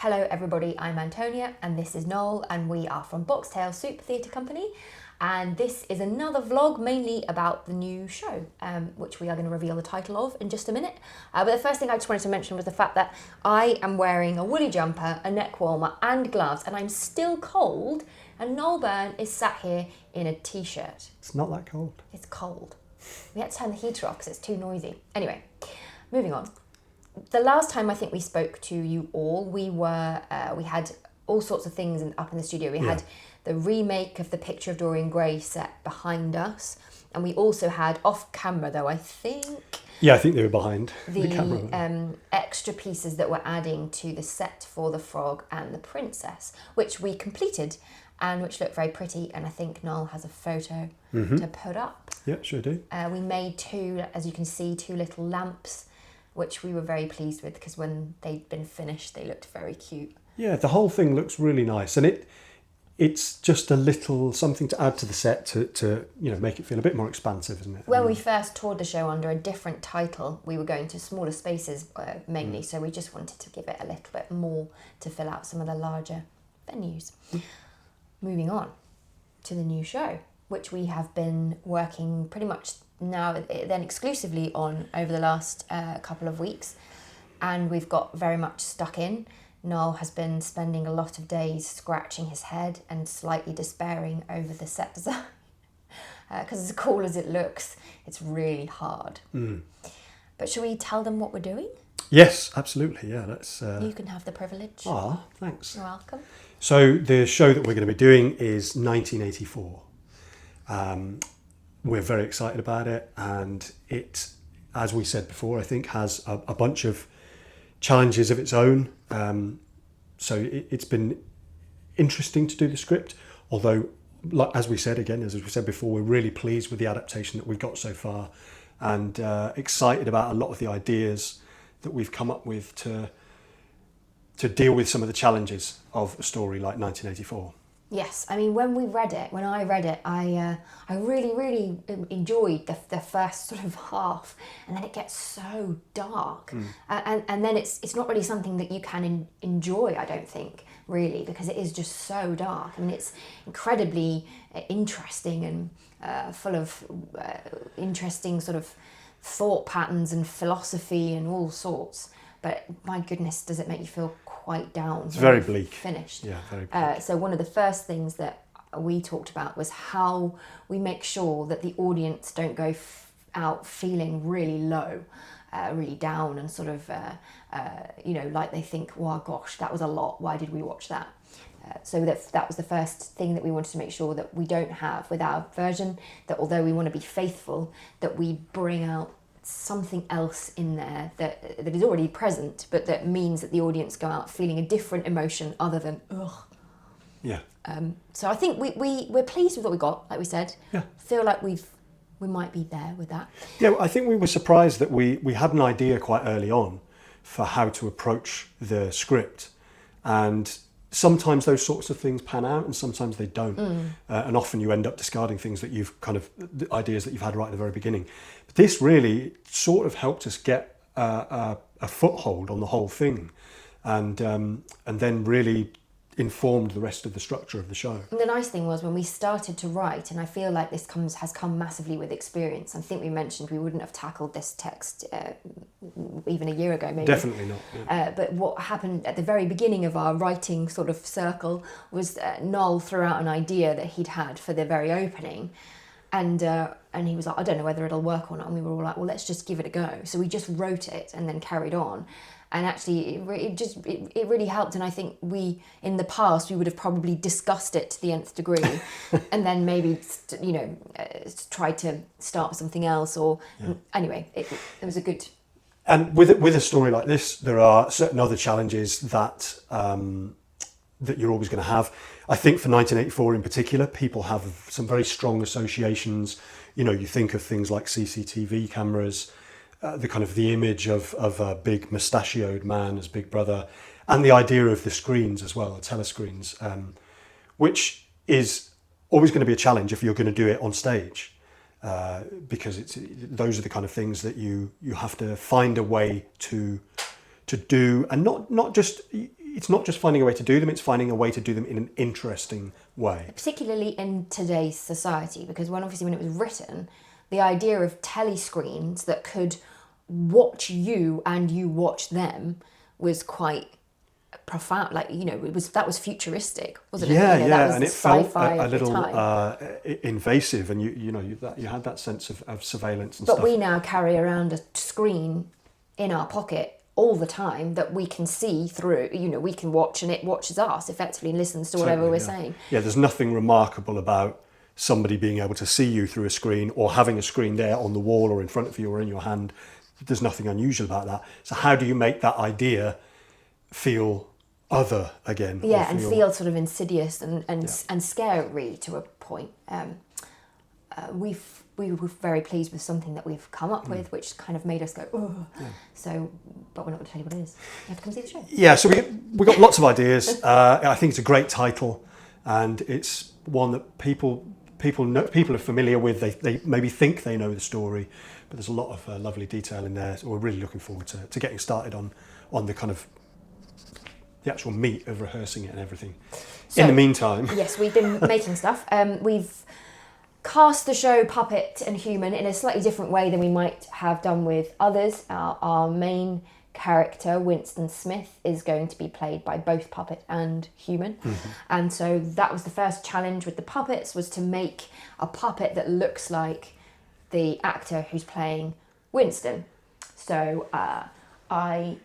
Hello everybody, I'm Antonia and this is Noel and we are from Boxtail Super Theatre Company, and this is another vlog mainly about the new show, which we are going to reveal the title of in just a minute. But the first thing I just wanted to mention was the fact that I am wearing a woolly jumper, a neck warmer and gloves, and I'm still cold, and Noel Byrne is sat here in a t-shirt. It's not that cold. It's cold. We had to turn the heater off because it's too noisy. Anyway, moving on. The last time I think we spoke to you all, we had all sorts of things up in the studio. We had the remake of the Picture of Dorian Gray set behind us, and we also had off camera, though I think. Yeah, I think they were behind the camera. Extra pieces that we're adding to the set for the Frog and the Princess, which we completed and which looked very pretty. And I think Noel has a photo to put up. Yeah, sure do. We made two, as you can see, two little lamps, which we were very pleased with because when they'd been finished, they looked very cute. Yeah, the whole thing looks really nice, and it's just a little something to add to the set to make it feel a bit more expansive, isn't it? When we first toured the show under a different title, we were going to smaller spaces mainly, so we just wanted to give it a little bit more to fill out some of the larger venues. Moving on to the new show, which we have been working pretty much now then exclusively on over the last couple of weeks, and we've got very much stuck in. Noel has been spending a lot of days scratching his head and slightly despairing over the set design because as cool as it looks, it's really hard. But shall we tell them what we're doing? Yes, absolutely. Yeah, let's. You can have the privilege. Ah, thanks. You're welcome. So the show that we're going to be doing is 1984. We're very excited about it, and it, as we said before, I think has a bunch of challenges of its own. So it's been interesting to do the script, although, as we said before, we're really pleased with the adaptation that we've got so far, and excited about a lot of the ideas that we've come up with to deal with some of the challenges of a story like 1984. Yes, I mean, when I read it, I really enjoyed the first sort of half, and then it gets so dark, and then it's not really something that you can enjoy, I don't think, really, because it is just so dark. I mean, it's incredibly interesting and full of interesting sort of thought patterns and philosophy and all sorts. But my goodness, does it make you feel quite down? It's very bleak. Finished. Yeah, very bleak. So one of the first things that we talked about was how we make sure that the audience don't go out feeling really low, really down, and sort of, like they think, "Wow, gosh, that was a lot. Why did we watch that?" So that was the first thing that we wanted to make sure that we don't have with our version. That although we want to be faithful, that we bring out something else in there that is already present, but that means that the audience go out feeling a different emotion other than ugh. Yeah. So I think we're pleased with what we got, like we said. Yeah. Feel like we might be there with that. Yeah, I think we were surprised that we had an idea quite early on for how to approach the script, and sometimes those sorts of things pan out and sometimes they don't. And often you end up discarding things that the ideas that you've had right at the very beginning. But this really sort of helped us get a foothold on the whole thing, and then really informed the rest of the structure of the show. And the nice thing was when we started to write, and I feel like this has come massively with experience. I think we mentioned we wouldn't have tackled this text even a year ago, maybe. Definitely not. Yeah. But what happened at the very beginning of our writing sort of circle was Noel threw out an idea that he'd had for the very opening, and he was like, "I don't know whether it'll work or not." And we were all like, "Well, let's just give it a go." So we just wrote it and then carried on. And actually, it really helped. And I think in the past, we would have probably discussed it to the nth degree, and then maybe tried to start something else. Anyway, it was a good. And with a story like this, there are certain other challenges that you're always going to have. I think for 1984 in particular, people have some very strong associations. You think of things like CCTV cameras. The image of a big mustachioed man as Big Brother, and the idea of the screens as well, the telescreens, which is always going to be a challenge if you're going to do it on stage, because those are the kind of things that you have to find a way to do, and not just it's not just finding a way to do them, it's finding a way to do them in an interesting way. Particularly in today's society, because when it was written, the idea of telescreens that could watch you and you watch them was quite profound. Like, that was futuristic, wasn't it? Yeah, That was and it felt sci-fi a at the little time. invasive, and you had that sense of surveillance and But stuff. we now carry around a screen in our pocket all the time that we can see through. We can watch, and it watches us effectively and listens to whatever we're saying. Yeah, there's nothing remarkable about somebody being able to see you through a screen, or having a screen there on the wall or in front of you or in your hand. There's nothing unusual about that. So how do you make that idea feel other again? Yeah, and feel sort of insidious and scary to a point. We were very pleased with something that we've come up with, which kind of made us go, oh. Yeah. So, but we're not going to tell you what it is. You have to come see the show. Yeah, so we got lots of ideas. I think it's a great title, and it's one that people are familiar with. They maybe think they know the story, but there's a lot of lovely detail in there. So we're really looking forward to getting started on the kind of the actual meat of rehearsing it and everything. So, in the meantime, yes, we've been making stuff. We've cast the show puppet and human in a slightly different way than we might have done with others. Our main character, Winston Smith, is going to be played by both puppet and human. Mm-hmm. And so that was the first challenge with the puppets, was to make a puppet that looks like the actor who's playing Winston. So I've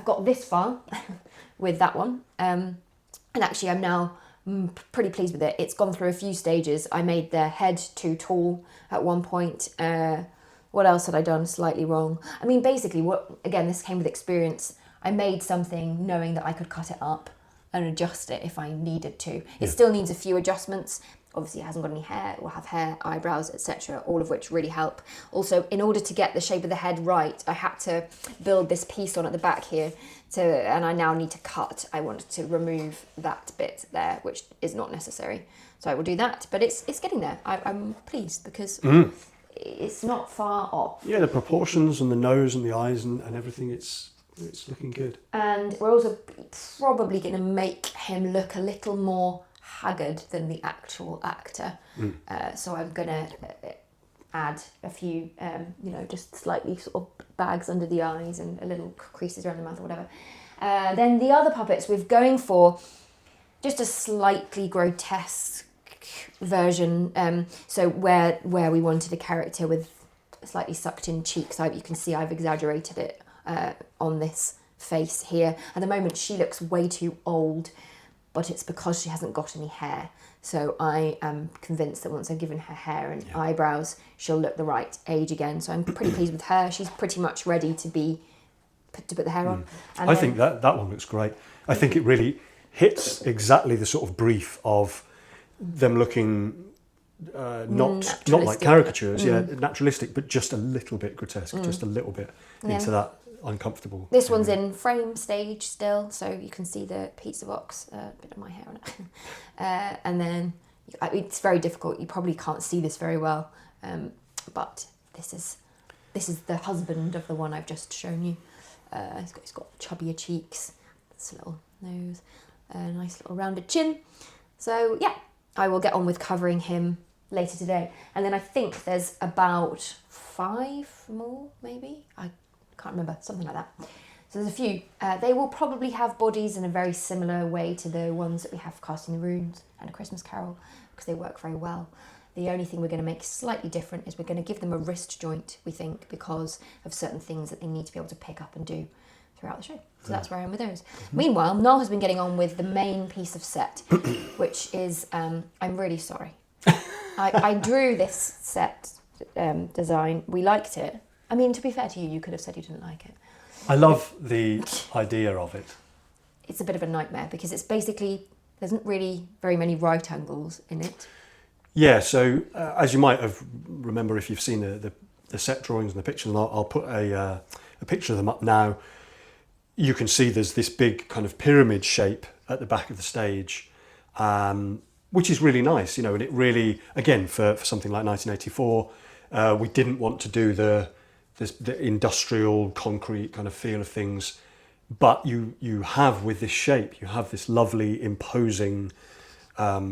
got this far with that one. And actually I'm now pretty pleased with it. It's gone through a few stages. I made the head too tall at one point. What else had I done slightly wrong? I mean, basically, this came with experience. I made something knowing that I could cut it up and adjust it if I needed to. It still needs a few adjustments. Obviously, it hasn't got any hair. It will have hair, eyebrows, etc., all of which really help. Also, in order to get the shape of the head right, I had to build this piece on at the back here, and I now need to cut. I wanted to remove that bit there, which is not necessary. So I will do that, but it's getting there. I'm pleased because it's not far off. Yeah, the proportions and the nose and the eyes and everything, it's looking good. And we're also probably going to make him look a little more haggard than the actual actor. So I'm going to add a few, just slightly sort of bags under the eyes and a little creases around the mouth or whatever. Then the other puppets, we're going for just a slightly grotesque version. So where we wanted a character with slightly sucked in cheeks, you can see I've exaggerated it on this face here. At the moment she looks way too old, but it's because she hasn't got any hair. So I am convinced that once I've given her hair and eyebrows, she'll look the right age again. So I'm pretty pleased with her. She's pretty much ready to put the hair on. And I think that one looks great. I think it really hits exactly the sort of brief of them looking not like caricatures, naturalistic, but just a little bit grotesque, just a little bit into that uncomfortable. This one's in frame stage still, so you can see the pizza box, a bit of my hair on it. And then it's very difficult. You probably can't see this very well, but this is the husband of the one I've just shown you. He's got chubbier cheeks, this little nose, a nice little rounded chin. So yeah, I will get on with covering him later today. And then I think there's about 5 more, maybe. I can't remember, something like that. So there's a few. They will probably have bodies in a very similar way to the ones that we have for Casting the Runes and A Christmas Carol, because they work very well. The only thing we're going to make slightly different is we're going to give them a wrist joint, we think, because of certain things that they need to be able to pick up and do throughout the show. So that's where I am with those. Meanwhile, Noel has been getting on with the main piece of set, which is, I'm really sorry. I drew this set design. We liked it. I mean, to be fair to you, you could have said you didn't like it. I love the idea of it. It's a bit of a nightmare because it's basically, there isn't really very many right angles in it. Yeah, so as you might have remember if you've seen the set drawings and the pictures, and I'll put a picture of them up now. You can see there's this big kind of pyramid shape at the back of the stage, which is really nice, and it really, again, for something like 1984, we didn't want to do the industrial concrete kind of feel of things. but you have with this shape, you have this lovely, imposing,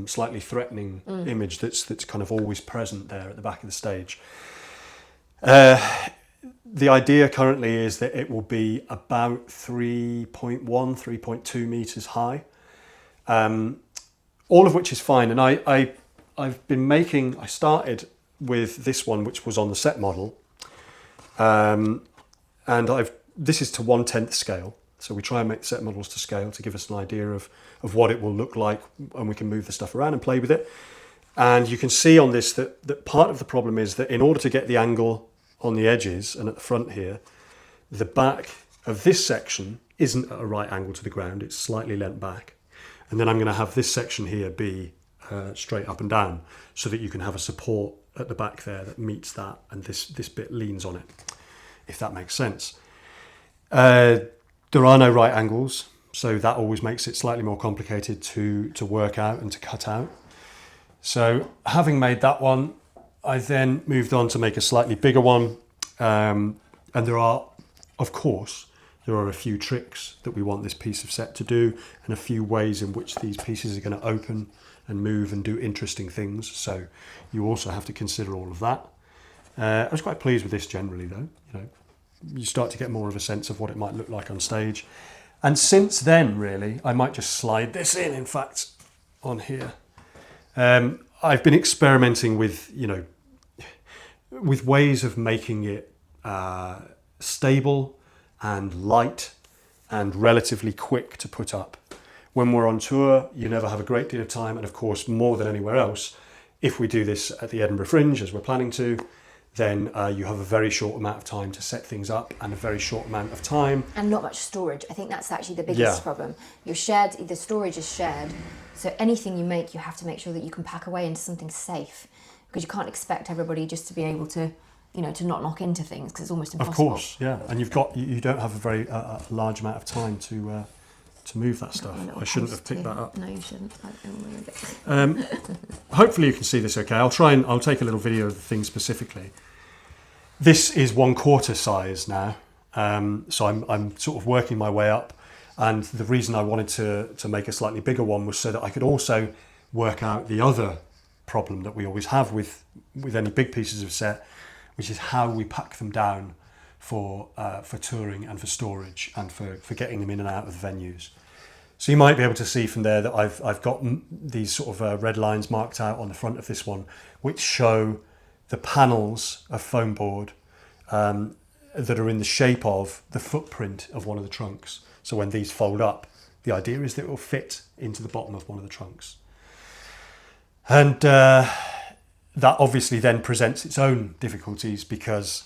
slightly threatening image that's kind of always present there at the back of the stage. The idea currently is that it will be about 3.1, 3.2 meters high, all of which is fine. And I started with this one, which was on the set model, and this is to 1/10 scale. So we try and make the set models to scale to give us an idea of what it will look like, and we can move the stuff around and play with it. And you can see on this that part of the problem is that in order to get the angle on the edges and at the front here, the back of this section isn't at a right angle to the ground, it's slightly leant back. And then I'm going to have this section here be straight up and down, so that you can have a support at the back there that meets that, and this bit leans on it, if that makes sense. There are no right angles, so that always makes it slightly more complicated to work out and to cut out. So having made that one, I then moved on to make a slightly bigger one, and there are a few tricks that we want this piece of set to do, and a few ways in which these pieces are going to open and move and do interesting things. So you also have to consider all of that. I was quite pleased with this generally, though. You start to get more of a sense of what it might look like on stage. And since then, really, I might just slide this in fact, on here. I've been experimenting with ways of making it stable and light and relatively quick to put up. When we're on tour, you never have a great deal of time, and of course, more than anywhere else, if we do this at the Edinburgh Fringe, as we're planning to, then you have a very short amount of time to set things up, and a very short amount of time. And not much storage. I think that's actually the biggest problem. The storage is shared, so anything you make, you have to make sure that you can pack away into something safe, because you can't expect everybody just to be able to, to not knock into things, because it's almost impossible. Of course, yeah. And you don't have a very large amount of time to move that stuff. I shouldn't have picked that up. No, you shouldn't. Hopefully you can see this okay. I'll take a little video of the thing specifically. This is 1/4 size now, so I'm sort of working my way up, and the reason I wanted to make a slightly bigger one was so that I could also work out the other problem that we always have with any big pieces of set, which is how we pack them down for touring and for storage and for getting them in and out of the venues. So you might be able to see from there that I've got these sort of red lines marked out on the front of this one, which show the panels of foam board that are in the shape of the footprint of one of the trunks. So when these fold up, the idea is that it will fit into the bottom of one of the trunks. And that obviously then presents its own difficulties, because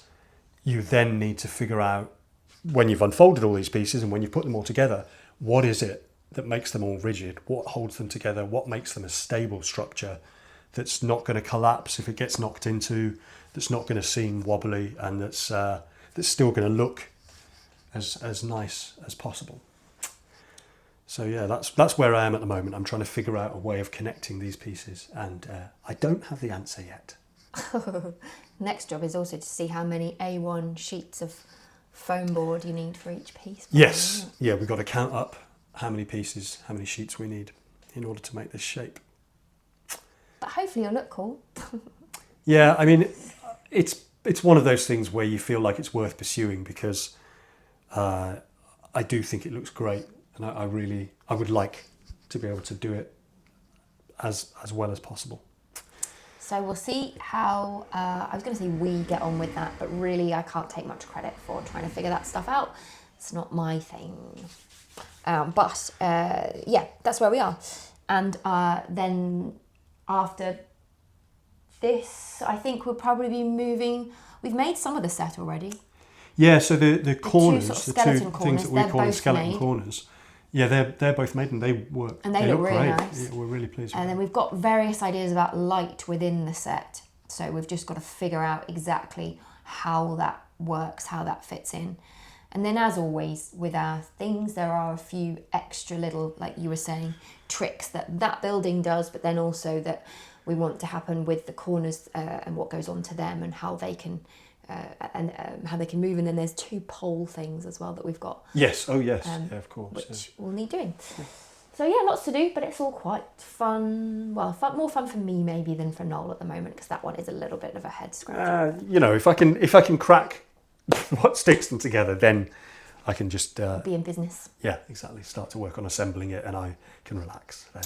you then need to figure out, when you've unfolded all these pieces and when you've put them all together, what is it that makes them all rigid? What holds them together? What makes them a stable structure that's not going to collapse if it gets knocked into, that's not going to seem wobbly, and that's still going to look as nice as possible. So yeah, that's where I am at the moment. I'm trying to figure out a way of connecting these pieces, and I don't have the answer yet. Next job is also to see how many A1 sheets of foam board you need for each piece. Yes, yeah, we've got to count up how many pieces, how many sheets we need in order to make this shape. But hopefully it'll look cool. Yeah, I mean, it's one of those things where you feel like it's worth pursuing, because I do think it looks great, and I would like to be able to do it as well as possible. So we'll see how, I was going to say we get on with that, but really I can't take much credit for trying to figure that stuff out. It's not my thing. But yeah, that's where we are. And then after this, I think we'll probably be moving. We've made some of the set already. Yeah, so the corners, two sort of the skeleton two corners, things that we call the skeleton made. corners, yeah, they're both made, and they work. And they look really great. nice. Yeah, we're really pleased with And then we've got various ideas about light within the set. So we've just got to figure out exactly how that works, how that fits in. And then, as always with our things, there are a few extra little, like you were saying, tricks that building does, but then also that we want to happen with the corners and what goes on to them, and how they can and how they can move. And then there's 2 poll things as well that we've got. Yes. Oh, yes. Yeah, of course. Which we'll need doing. So yeah, lots to do, but it's all quite fun. Well, more fun for me maybe than for Noel at the moment, because that one is a little bit of a head scratcher. You know, if I can crack what sticks them together, then I can just be in business. Yeah, exactly. Start to work on assembling it, and I can relax then.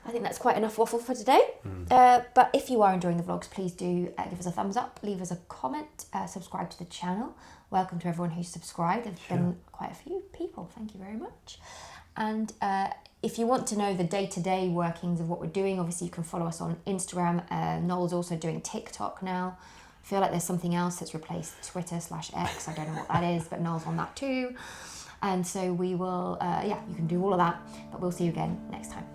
I think that's quite enough waffle for today. But if you are enjoying the vlogs, please do give us a thumbs up, leave us a comment, subscribe to the channel. Welcome to everyone who's subscribed. There's been quite a few people. Thank you very much. And if you want to know the day-to-day workings of what we're doing, obviously you can follow us on Instagram. Noel's also doing TikTok now. I feel like there's something else that's replaced Twitter/X. I don't know what that is, but Noel's on that too. And so we will, you can do all of that. But we'll see you again next time.